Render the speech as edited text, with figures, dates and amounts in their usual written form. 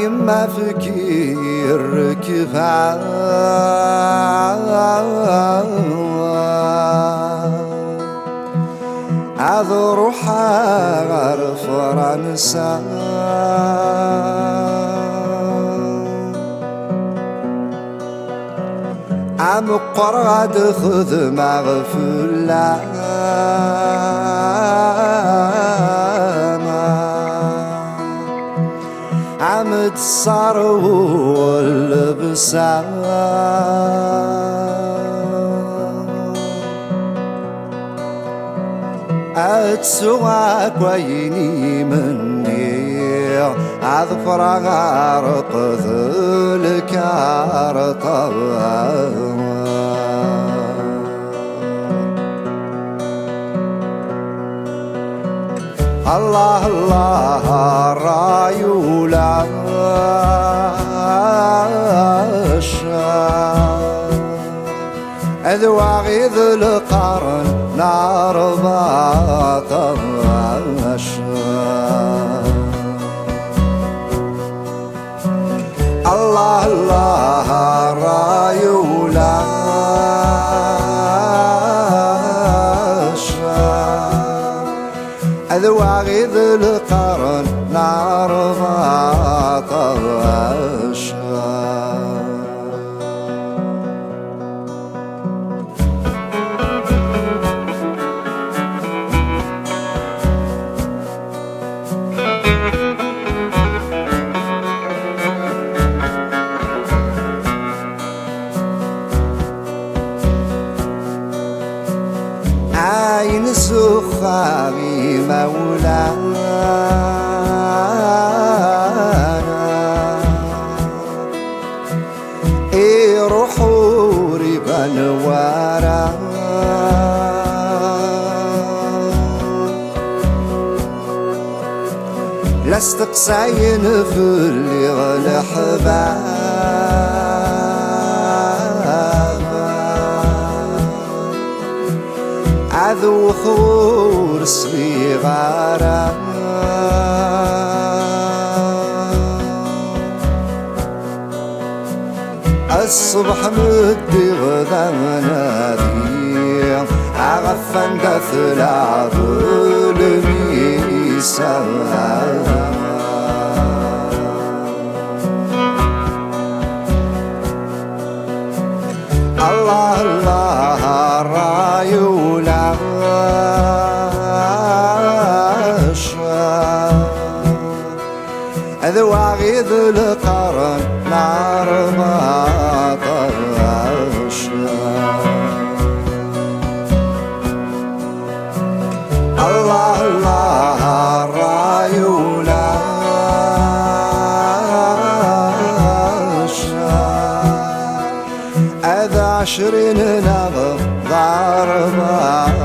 يما فكير كفا عذ روحا غير فرنسا عم قراد خذ مغفلة عم تصار واللبسة أتسواك ويني مني أظفر غارق ذلك أرطب الله الله رايولا أذواغي ذو القرن نار باطل الله الله رايولا أذواغي ذو القرن نار باطل عين سخاوي مولانا اي روحو ريبا نوارا لاستقصاين في اللي غلحبا عذو خور صغيرة الصبح مدي غدا منادي عغفن دثلا ظلمي سما الله الله رايولا أذواغي ذو القرن نار باطل الله الله رايولا أذا 20 نظر ضربة